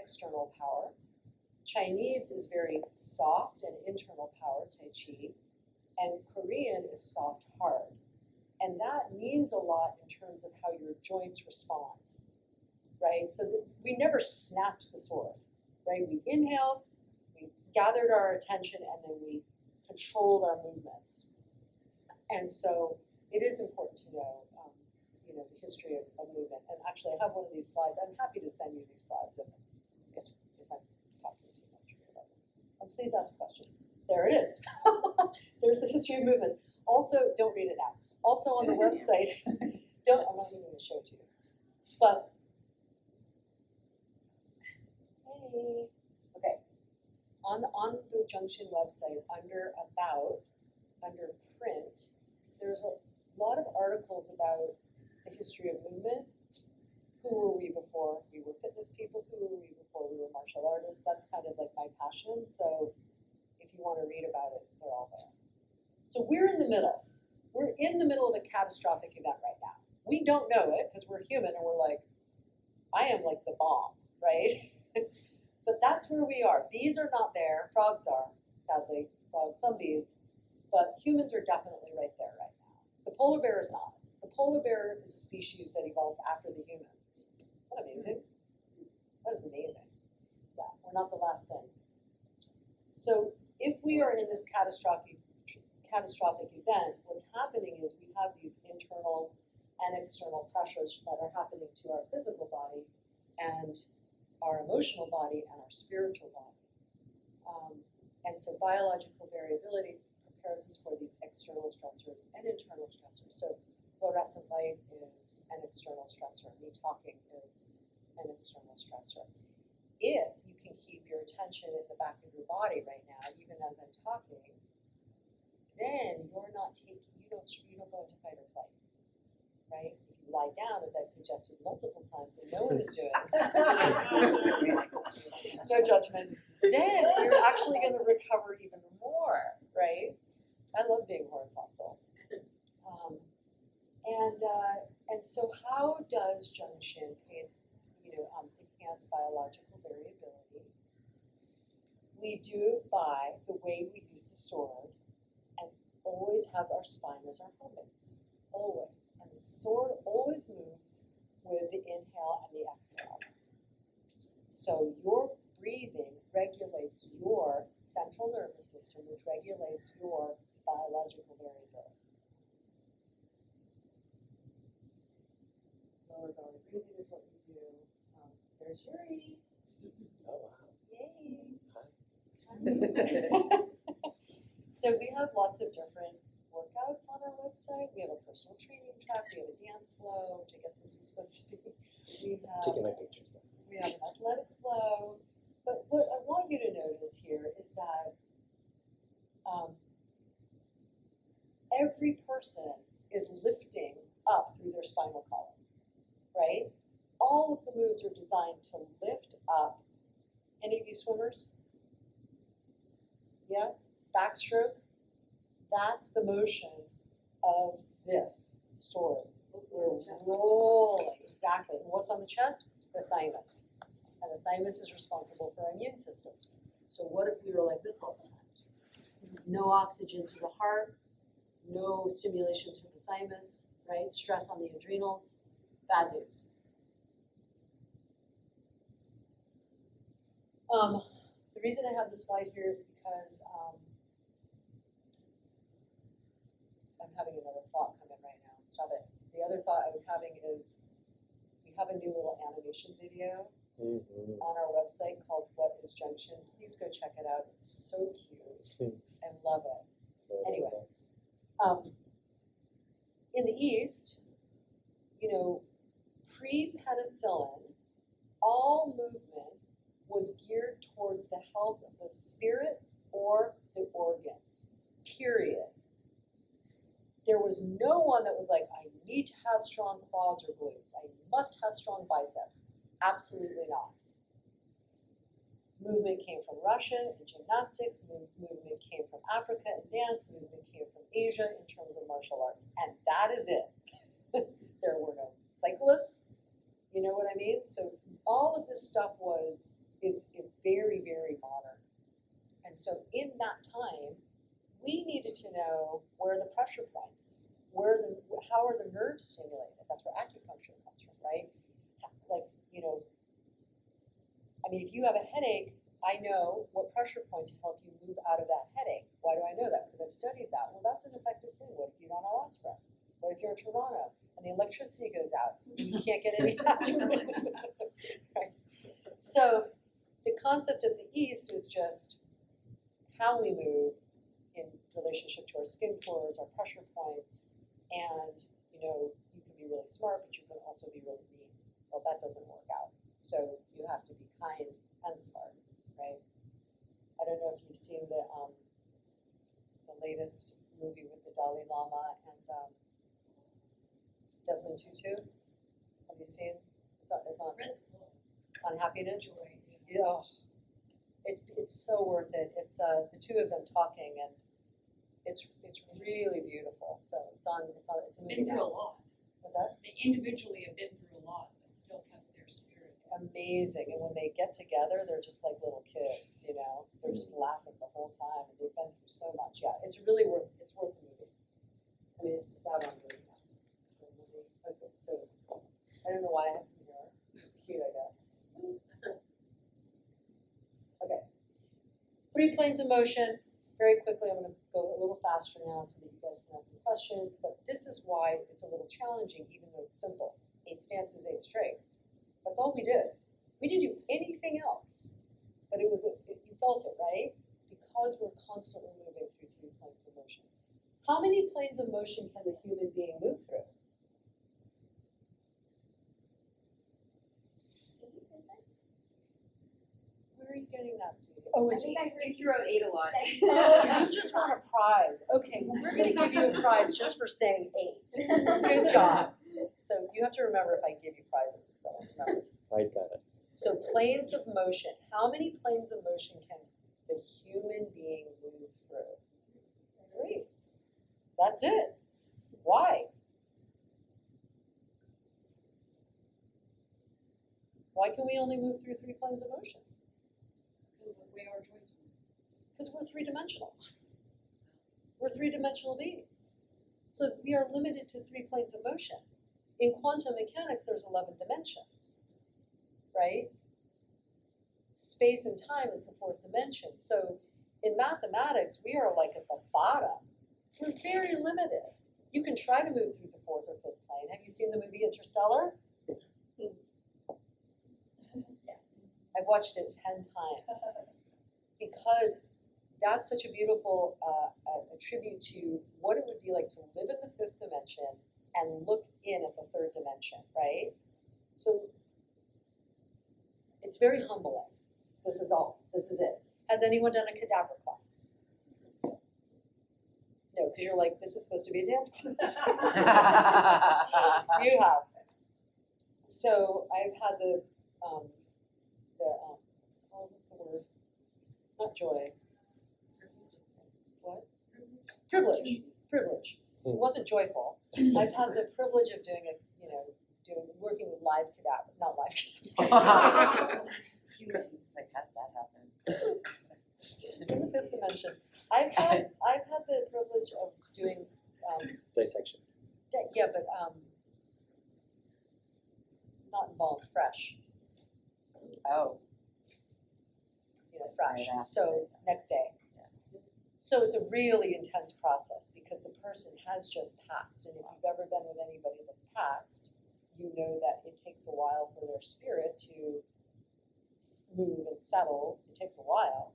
external power. Chinese is very soft and internal power, Tai Chi, and Korean is soft, hard. And that means a lot in terms of how your joints respond, right? So we never snapped the sword, right? We inhaled, we gathered our attention, and then we controlled our movements. And so it is important to know, the history of movement. And actually, I have one of these slides. I'm happy to send you these slides if I'm talking too much about them. And please ask questions. There it is. There's the history of movement. Also, don't read it now. Also on the website, I'm not even going to show it to you. But, hey, okay. On the Junction website, under About, under Print, there's a lot of articles about the history of movement. Who were we before we were fitness people? Who were we before we were martial artists? That's kind of like my passion. So if you want to read about it, they're all there. So we're in the middle. We're in the middle of a catastrophic event right now. We don't know it because we're human and we're like, I am like the bomb, right? But that's where we are. Bees are not there. Frogs are, sadly. Frogs, some bees. But humans are definitely right there right now. The polar bear is not. The polar bear is a species that evolved after the human. Isn't that amazing? That is amazing. Yeah, we're not the last thing. So if we are in this catastrophic event, what's happening is we have these internal and external pressures that are happening to our physical body and our emotional body and our spiritual body. And so biological variability prepares us for these external stressors and internal stressors. So fluorescent light is an external stressor. Me talking is an external stressor. If you can keep your attention in the back of your body right now, even as I'm talking, then you're not taking, you don't go into fight or flight, right? If you lie down, as I've suggested multiple times, and no one is doing, no judgment, then you're actually going to recover even more, right? I love being horizontal. And so how does Junction enhance biological variability? We do it by the way we use the sword and always have our spine as our home base, always. And the sword always moves with the inhale and the exhale. So your breathing regulates your central nervous system, which regulates your biological variability. Lower belly breathing is what we do. There's Yuri. Oh, wow. Yay. Hi. So we have lots of different workouts on our website. We have a personal training track. We have a dance flow, which I guess this was supposed to be. Taking my pictures. We have an athletic flow. But what I want you to notice here is that every person is lifting up through their spinal column, right? All of the moves are designed to lift up. Any of you swimmers? Yeah? Backstroke? That's the motion of this sword. We're rolling, exactly. And what's on the chest? The thymus. And the thymus is responsible for our immune system. So what if we were like this all the time? No oxygen to the heart, no stimulation to the thymus, right? Stress on the adrenals, bad news. The reason I have this slide here is because I'm having another thought come in right now. Stop it. The other thought I was having is we have a new little animation video on our website called What is Junction? Please go check it out. It's so cute. I love it. Anyway, in the East, pre-penicillin, all movement was geared towards the health of the spirit or the organs, period. There was no one that was like, I need to have strong quads or glutes. I must have strong biceps. Absolutely not. Movement came from Russia in gymnastics. Movement came from Africa in dance. Movement came from Asia in terms of martial arts. And that is it. There were no cyclists. You know what I mean? So all of this stuff is in that time, we needed to know where are the pressure points, how are the nerves stimulated. That's where acupuncture comes from, right? Like, you know, I mean, if you have a headache, I know what pressure point to help you move out of that headache. Why do I know that? Because I've studied that. Well, that's an effective thing. What if you don't have aspirin? What if you're in Toronto and the electricity goes out and you can't get any aspirin? Right? So the concept of the East is just how we move in relationship to our skin pores, our pressure points, and you know, you can be really smart, but you can also be really mean. Well, that doesn't work out. So you have to be kind and smart, right? I don't know if you've seen the latest movie with the Dalai Lama and Desmond Tutu. Have you seen? It's on Happiness. Yeah, it's so worth it. It's the two of them talking, and it's really beautiful. So it's a movie. Been through a now. lot. What's that? They individually have been through a lot, but still kept their spirit. Amazing. And when they get together, they're just like little kids, you know. They're just laughing the whole time, and they've been through so much. Yeah, it's really worth the movie. I mean, it's out on movie now. So I don't know why I have it here. It's just cute, I guess. Okay. 3 planes of motion. Very quickly, I'm going to go a little faster now so that you guys can ask some questions. But this is why it's a little challenging, even though it's simple. 8 stances, 8 straights. That's all we did. We didn't do anything else. But it was you felt it, right? Because we're constantly moving through 3 planes of motion. How many planes of motion can the human being move through? Where are you getting that, sweetie? Oh, it's You threw out 8 a lot. you just want a prize. Okay, well, we're going to give you a prize just for saying 8. Good job. So you have to remember if I give you prizes, because I don't remember. I got it. So planes of motion. How many planes of motion can the human being move through? 3. That's it. Why? Why can we only move through 3 planes of motion? Because of the way our joints move. Because we're 3-dimensional. We're 3-dimensional beings. So we are limited to 3 planes of motion. In quantum mechanics, there's 11 dimensions, right? Space and time is the 4th dimension. So in mathematics, we are like at the bottom. We're very limited. You can try to move through the 4th or 5th plane. Have you seen the movie Interstellar? Yes. I've watched it 10 times because that's such a beautiful a tribute to what it would be like to live in the 5th dimension and look in at the 3rd dimension, right? So it's very humbling. This is all. This is it. Has anyone done a cadaver class? No, because you're like, this is supposed to be a dance class. You have. So I've had what's the word? Not joy. What? Privilege. Privilege. It wasn't joyful. I've had the privilege of working with live cadaver, not live cadaver. Like, how's that happen? In the 5th dimension. I've had the privilege of doing Dissection. but not embalmed, fresh. Oh. Fresh. Right after. So next day. So it's a really intense process because the person has just passed. And if you've ever been with anybody that's passed, you know that it takes a while for their spirit to move and settle. It takes a while.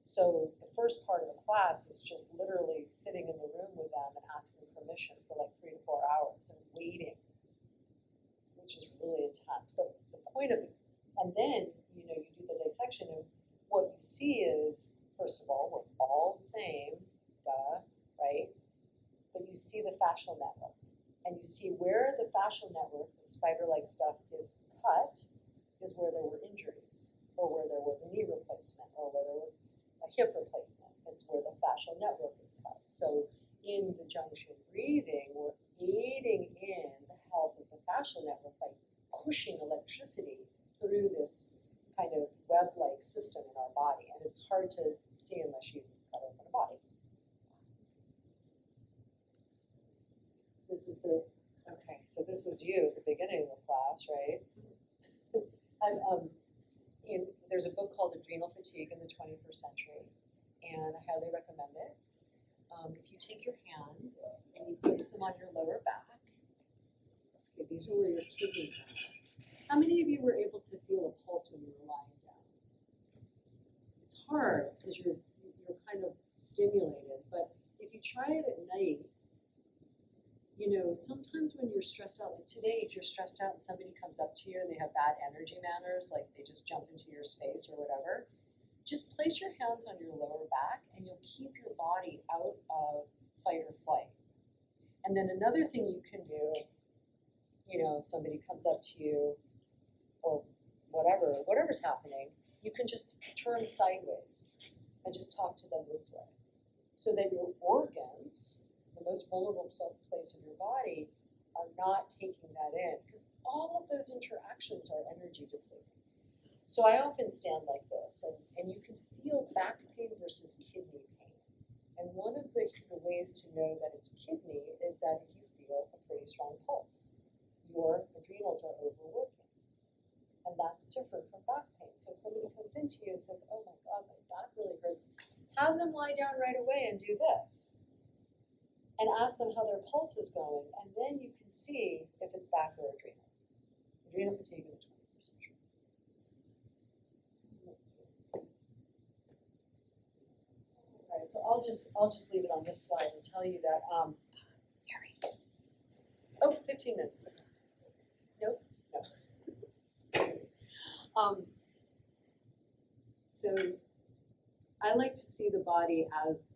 So the first part of the class is just literally sitting in the room with them and asking permission for like 3 to 4 hours and waiting, which is really intense. But the point of it, and then, you do the dissection, and what you see is, first of all, we're all the same, duh, right? But you see the fascial network, and you see where the fascial network, the spider-like stuff, is cut, is where there were injuries, or where there was a knee replacement, or where there was a hip replacement. It's where the fascial network is cut. So in the junction breathing, we're aiding in the health of the fascial network by pushing electricity through this kind of web-like system in our body, and it's hard to see unless you cut open a body. This is okay, so this is you at the beginning of the class, right? There's a book called Adrenal Fatigue in the 21st Century, and I highly recommend it. If you take your hands and you place them on your lower back, okay, these are where your kidneys are. How many of you were able to feel a pulse when you were lying down? It's hard because you're kind of stimulated, but if you try it at night, you know, sometimes when you're stressed out, like today, if you're stressed out and somebody comes up to you and they have bad energy manners, like they just jump into your space or whatever, just place your hands on your lower back and you'll keep your body out of fight or flight. And then another thing you can do, you know, if somebody comes up to you or whatever's happening, you can just turn sideways and just talk to them this way. So that your organs, the most vulnerable place of your body, are not taking that in. Because all of those interactions are energy depleting. So I often stand like this, and you can feel back pain versus kidney pain. And one of the ways to know that it's kidney is that if you feel a pretty strong pulse, your adrenals are overworking. And that's different from back pain. So if somebody comes into you and says, oh my God, my back really hurts, have them lie down right away and do this. And ask them how their pulse is going, and then you can see if it's back or adrenal. Adrenal fatigue in the 21st century. Let's see. All right, so I'll just leave it on this slide and tell you that Harry. Oh, 15 minutes. Nope. No. So I like to see the body as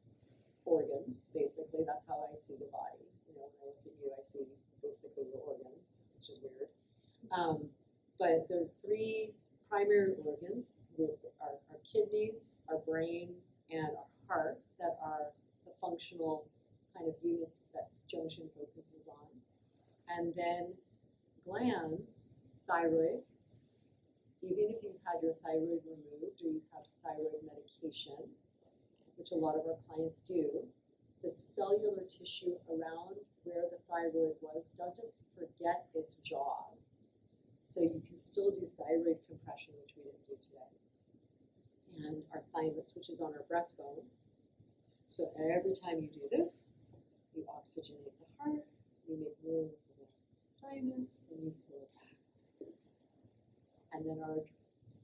organs, basically. That's how I see the body. You know, when I look at you, I see basically your organs, which is weird. But there are three primary organs: our kidneys, our brain, and our heart, that are the functional kind of units that Junction focuses on. And then glands, thyroid. Even if you've had your thyroid removed or you have thyroid medication, which a lot of our clients do, the cellular tissue around where the thyroid was doesn't forget its job. So you can still do thyroid compression, which we didn't do today. And our thymus, which is on our breastbone. So every time you do this, you oxygenate the heart, you make room for the thymus, and you pull it back. And then our adrenals.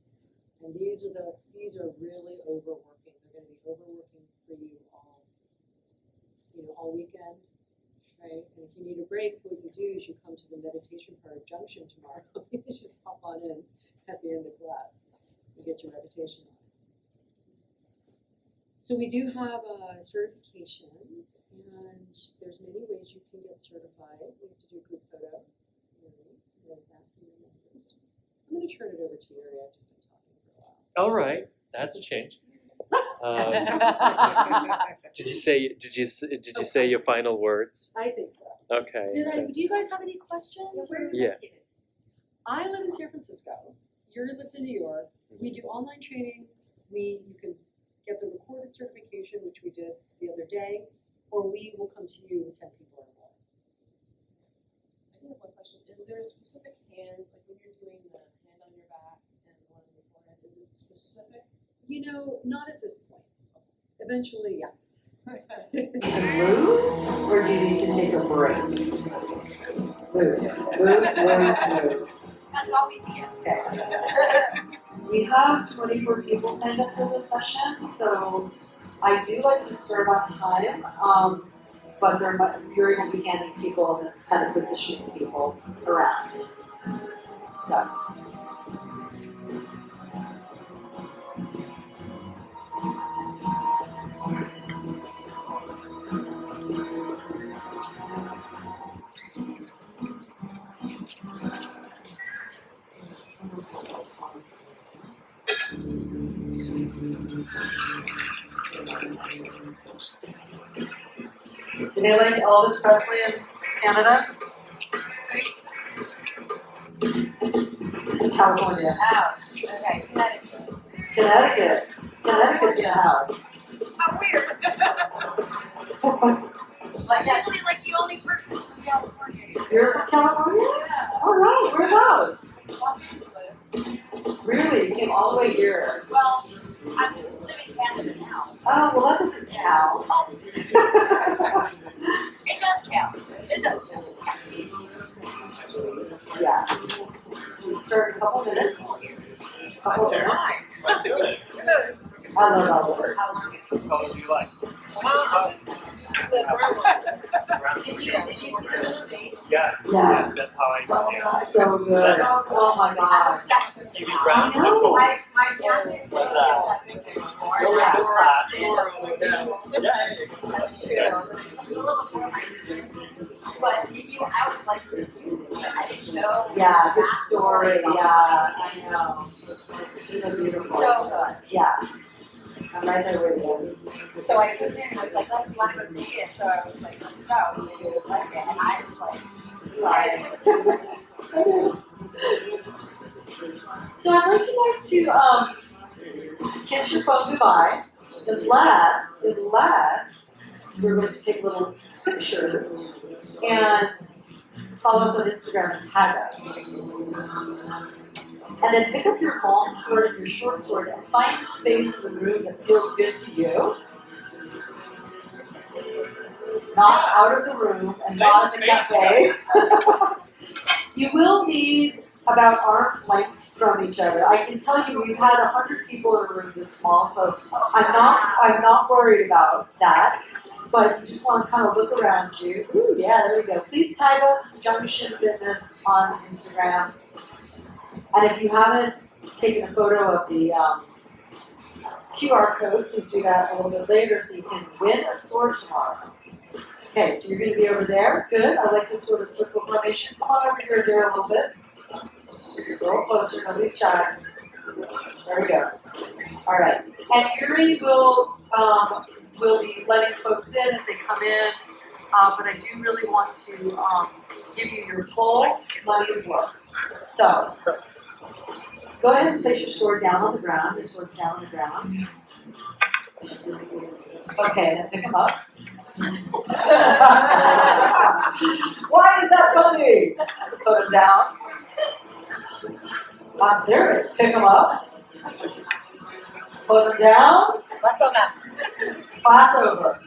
And these are really overworking. They're going to be overworking for you all weekend, right? And if you need a break, what you do is you come to the meditation part of Junction tomorrow. You just hop on in at the end of class and get your meditation on. So we do have certifications, and there's many ways you can get certified. We have to do a group photo. There's that for your members. I'm going to turn it over to Yuri. I've just been talking for a while. All right, that's a change. Did you say your final words? I think so. Okay. Do you guys have any questions? Yeah. I live in San Francisco. Yuri lives in New York. We do online trainings. You can get the recorded certification, which we did the other day, or we will come to you with 10 people or more. I do have one question. Is there a specific hand, like when you're doing the hand on your back and one on your forehead, is it specific? You know, not at this point. Eventually, yes. To move, or do you need to take a break? Move. That's always the end. Okay. We have 24 people signed up for this session, so I do like to start on time, but Yuri will be handing people and kind of positioning people around. So. Do they like Elvis Presley in Canada? California. Oh, okay, Connecticut. Connecticut in the house. How weird. Like usually like the only person from California. You're from California? All right, whereabouts? Really? You came all the way here? Well, I'm living in Canada now. Oh, well, that doesn't count. Oh, it does count. It does count. Yeah. We start in a couple minutes. Couple minutes. Let's do it. I love all this. What color do you like? Did you see the movie? Yes. Yes. That's how I know you. So good. Oh my God. You be brown I know. and My fiance is What's more. class. But you, I was like, I didn't know. Yeah, good story. Yeah, I know. So beautiful. So good. Yeah. I'm right there with you. So I took him and I was like, oh, you want to go see it? So I was like, let's go. Maybe it was like it. And I was like, So I'd like you guys to kiss your phone goodbye, unless we're going to take little pictures and follow us on Instagram and tag us. And then pick up your long sword and your short sword and find a space in the room that feels good to you. Not out of the room and not in the cafe. You will need about arm's length from each other. I can tell you we've had 100 people in a room this small, so I'm not worried about that. But you just want to kind of look around you. Ooh, yeah, there we go. Please tag us Junction Fitness on Instagram. And if you haven't taken a photo of the QR code, please do that a little bit later so you can win a sword tomorrow. Okay, so you're going to be over there. Good. I like this sort of circle formation. Come on over here, there a little bit. A little closer. Nobody's shy. There we go. All right. And Yuri will be letting folks in as they come in. But I do really want to give you your full money's worth. So, go ahead and place your sword down on the ground. Your sword's down on the ground. Okay, and then pick them up. Why is that funny? Put them down. I'm serious. Pick them up. Put them down. let's go now. Class over.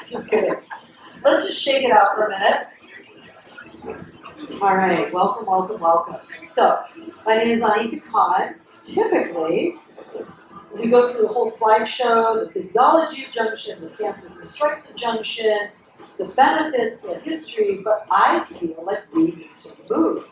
Just kidding. Let's just shake it out for a minute. All right, welcome. So, my name is Anika Khan. Typically, we go through the whole slideshow, the physiology of junction, the stances and strengths of junction, the benefits, the history, but I feel like we need to move.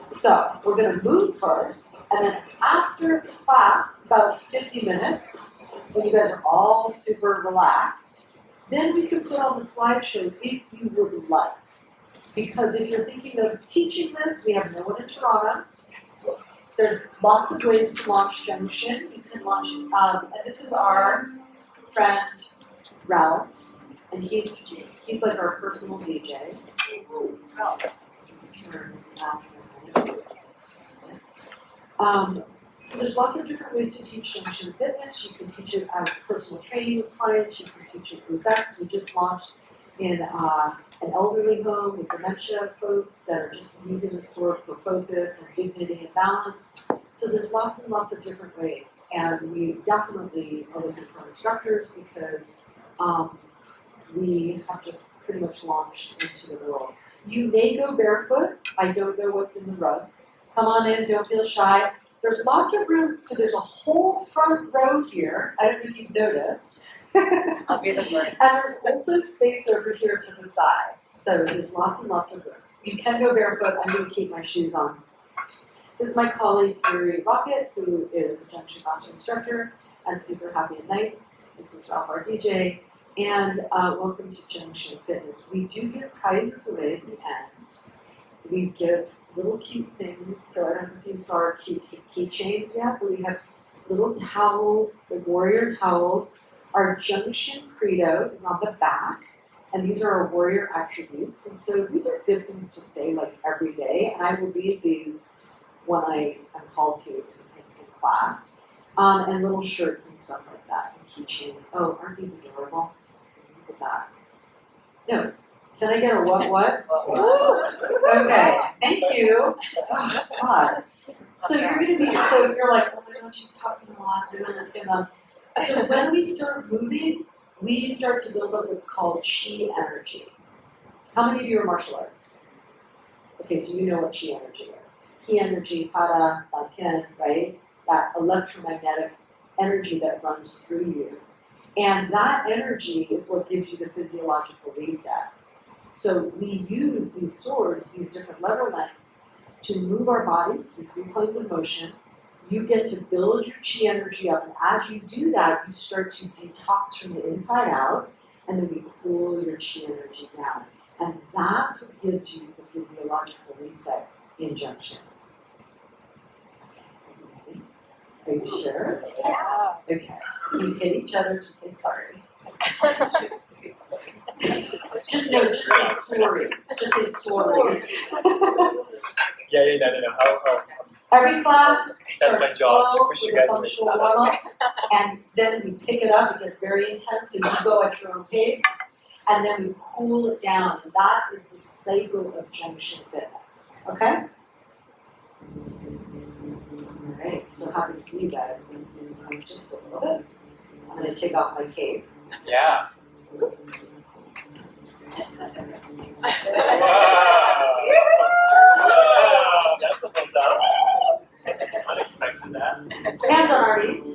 So, we're going to move first, and then after class, about 50 minutes, when you guys are all super relaxed, then we can put on the slideshow if you would like. Because if you're thinking of teaching this, we have no one in Toronto. There's lots of ways to launch Junction. You can launch, and this is our friend Ralph, and he's like our personal DJ. So there's lots of different ways to teach Junction Fitness. You can teach it as personal training with clients. You can teach it through Bex. We just launched in an elderly home with dementia folks that are just using the sword for focus and dignity and balance. So there's lots and lots of different ways, and we definitely are looking for instructors because we have just pretty much launched into the world. You may go barefoot. I don't know what's in the rugs. Come on in, don't feel shy. There's lots of room, so there's a whole front row here. I don't know if you've noticed. I'll be the first. And there's also space over here to the side. So there's lots and lots of room. You can go barefoot. I'm going to keep my shoes on. This is my colleague, Yuri Rocket, who is a Junction Master Instructor and super happy and nice. This is Ralph, our DJ. And welcome to Junction Fitness. We do give prizes away at the end. We give little cute things. So I don't know if you saw our cute keychains yet, but we have little towels, the warrior towels. Our Junction Credo is on the back, and these are our warrior attributes. And so these are good things to say like every day, and I will read these when I am called to in class. And little shirts and stuff like that, and keychains. Oh, aren't these adorable? Look at that. No, can I get a what? Okay, thank you. Oh, God. So you're gonna be, so you're like, oh my gosh, she's talking a lot, I don't understand them. So when we start moving, we start to build up what's called chi energy. How many of you are martial arts? Okay, so you know what chi energy is. Ki energy, hara, ken, right? That electromagnetic energy that runs through you. And that energy is what gives you the physiological reset. So we use these swords, these different lever lengths, to move our bodies through 3 planes of motion. You get to build your chi energy up, and as you do that, you start to detox from the inside out, and then we cool your chi energy down. And that's what gives you the physiological reset in junction. Okay, are you ready? Are you sure? Yeah. Okay. You hit each other, just say sorry. Just say sorry. Just say sorry. Yeah, no. Oh. Every class That's my starts job, to slow push with you a guys away. functional warm-up, and then we pick it up, it gets very intense, so you go at your own pace, and then we cool it down, and that is the cycle of junction fitness, okay? Alright, so happy to see you guys. Just a little bit. I'm gonna take off my cape. Yeah. Oops. Wow, that's a little tough. Unexpected that. Hands on our knees,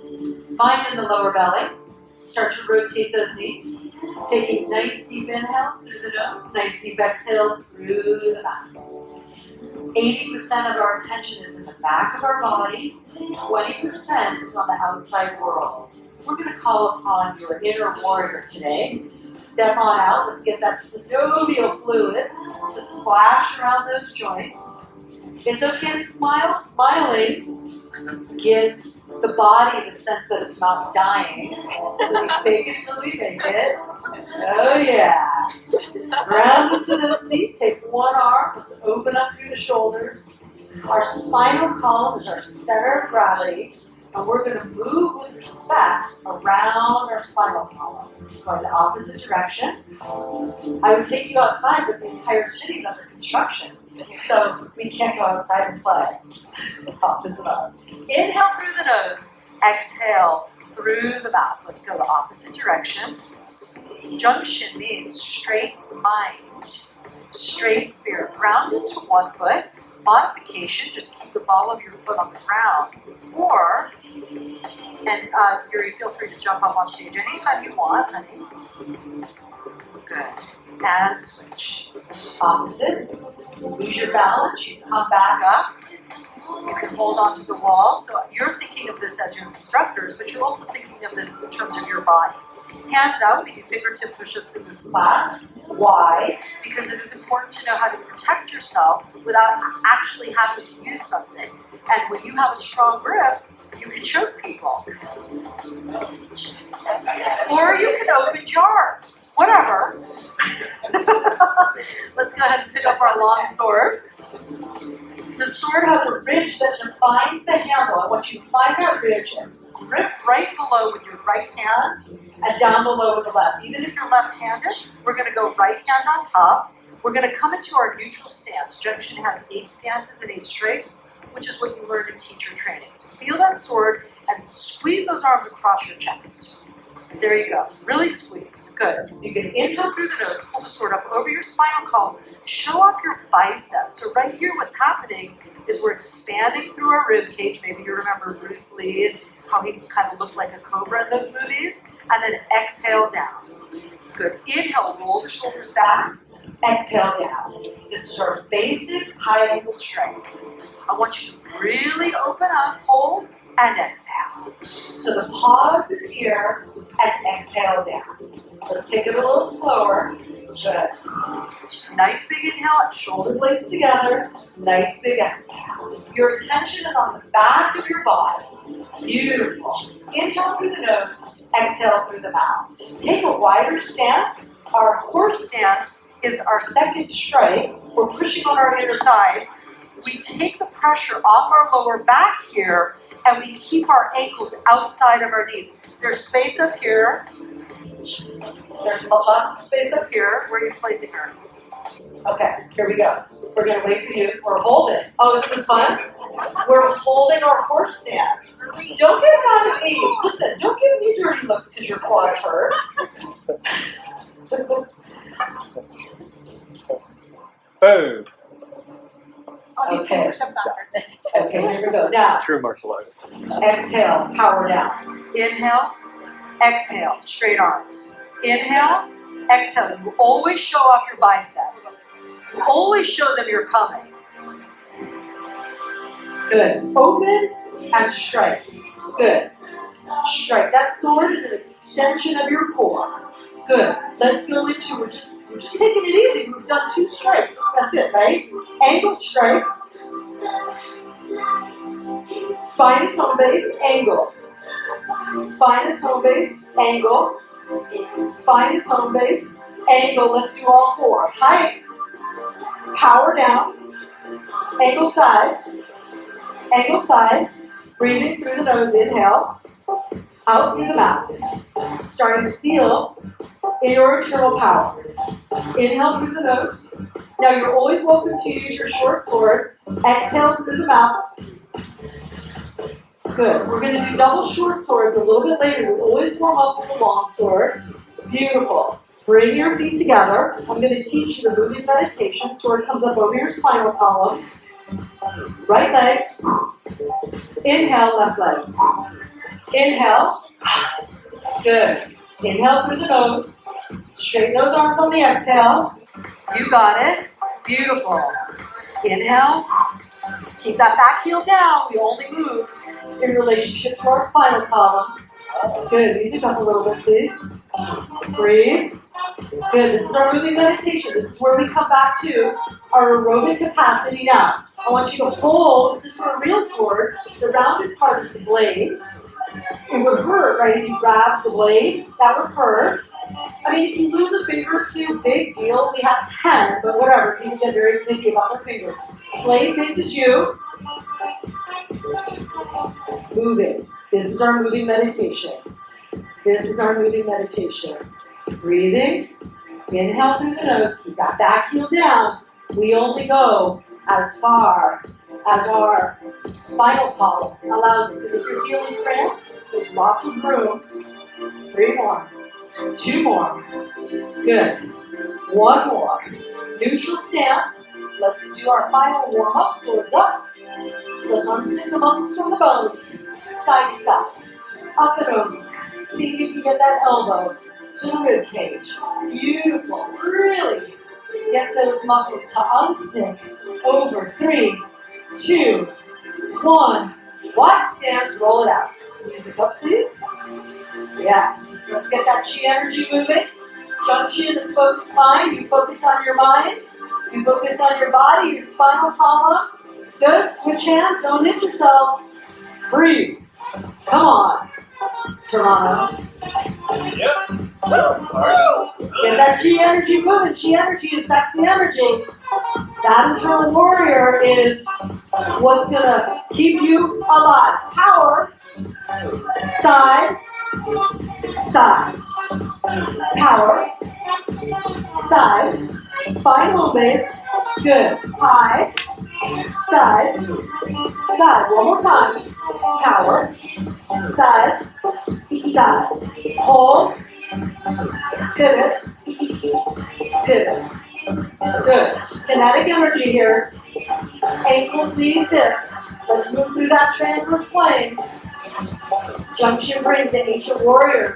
mind in the lower belly. Start to rotate those knees. Taking nice deep inhales through the nose, nice deep exhales through the mouth. 80% of our attention is in the back of our body, 20% is on the outside world. We're going to call upon your inner warrior today. Step on out, let's get that synovial fluid to splash around those joints. It's okay to smile. Smiling gives the body the sense that it's not dying. So we fake it till we make it. Oh yeah. Ground into those feet, take one arm, let's open up through the shoulders. Our spinal column is our center of gravity, and we're going to move with respect around our spinal column, going the opposite direction. I would take you outside, but the entire city is under construction, so we can't go outside and play. Opposite arm. Inhale through the nose, exhale through the mouth. Let's go the opposite direction. Junction means straight mind, straight spirit. Ground into one foot. Modification, just keep the ball of your foot on the ground. Or, and Yuri, feel free to jump up on stage anytime you want, honey. Good. And switch. Opposite. Lose your balance, you come back up. You can hold onto the wall. So you're thinking of this as your instructors, but you're also thinking of this in terms of your body. Hands out, we do fingertip push-ups in this class. Why? Because it is important to know how to protect yourself without actually having to use something. And when you have a strong grip, you can choke people. Or you can open jars, whatever. Let's go ahead and pick up our long sword. The sword has a ridge that defines the handle. I want you to find that ridge and grip right below with your right hand and down below with the left. Even if you're left-handed, we're going to go right hand on top. We're going to come into our neutral stance. Junction has 8 stances and 8 straights, which is what you learn in teacher training. So feel that sword and squeeze those arms across your chest. There you go. Really squeeze. Good. You can inhale through the nose, pull the sword up over your spinal column, show off your biceps. So right here what's happening is we're expanding through our rib cage. Maybe you remember Bruce Lee and how he kind of looked like a cobra in those movies. And then exhale down. Good. Inhale, roll the shoulders back. Exhale down. This is our basic high ankle strength. I want you to really open up, hold, and exhale. So the pause is here, and exhale down. Let's take it a little slower. Good. Nice big inhale, shoulder blades together. Nice big exhale. Your attention is on the back of your body. Beautiful. Inhale through the nose, exhale through the mouth. Take a wider stance. Our horse stance is our second strike. We're pushing on our inner thighs. We take the pressure off our lower back here, and we keep our ankles outside of our knees. There's space up here. There's lots of space up here. Where are you placing her? Okay, here we go. We're gonna wait for you. We're holding. Oh, isn't this fun? We're holding our horse stance. Don't get mad at me. Listen, don't give me dirty looks because your quads hurt. Boom. I'll do 10 Okay. push-ups after. Okay, here we go. Now, True martial artist. exhale, power down. Inhale, exhale, straight arms. Inhale, exhale. You always show off your biceps. You always show them you're coming. Good. Open and strike. Good. Strike. That sword is an extension of your core. Good. Let's go into, we're just taking it easy. We've done 2 strikes. That's it, right? Angle strike. Spine is home base, angle. Spine is home base, angle. Spine is home base, angle. Let's do all 4. Height. Power down. Angle side. Angle side. Breathing through the nose, inhale. Out through the mouth. Starting to feel in your internal power. Inhale through the nose. Now you're always welcome to use your short sword. Exhale through the mouth. Good. We're going to do double short swords a little bit later. We always warm up with a long sword. Beautiful. Bring your feet together. I'm going to teach you the moving meditation. Sword comes up over your spinal column. Right leg. Inhale, left leg. Inhale. Good. Inhale through the nose. Straighten those arms on the exhale. You got it. Beautiful. Inhale. Keep that back heel down. We only move in relationship to our spinal column. Good. Ease up a little bit, please. Breathe. Good. This is our moving meditation. This is where we come back to our aerobic capacity now. I want you to hold, if this were a real sword, the rounded part is the blade. It would hurt, right? If you grab the blade, that would hurt. I mean, if you lose a finger or 2, big deal. We have 10, but whatever. People get very finicky about their fingers. Blade faces you. Moving. This is our moving meditation. This is our moving meditation. Breathing. Inhale through the nose. Keep that back heel down. We only go as far as our spinal column allows us. And if you're feeling cramped, there's lots of room. 3 more. 2 more. Good. 1 more. Neutral stance. Let's do our final warm-up. Swords up. Let's unstick the muscles from the bones. Side to side. Up and over. See if you can get that elbow to the rib cage. Beautiful. Really get those muscles to unstick. Over. 3, 2, 1. Wide stance. Roll it out. Music up, please. Yes. Let's get that chi energy moving. Junction is focused mind. You focus on your mind. You focus on your body, your spinal column. Good. Switch hands. Don't hit yourself. Breathe. Come on. Toronto. Yep. Alright. Get that chi energy moving. Chi energy is sexy energy. That internal warrior is what's going to keep you alive. Power. Side. Side. Power. Side. Spine home base. Good. High. Side. Side. One more time. Power. Side. Side. Hold. Pivot. Pivot. Good. Kinetic energy here. Ankles, knees, hips. Let's move through that transverse plane. Junction brings the ancient warrior.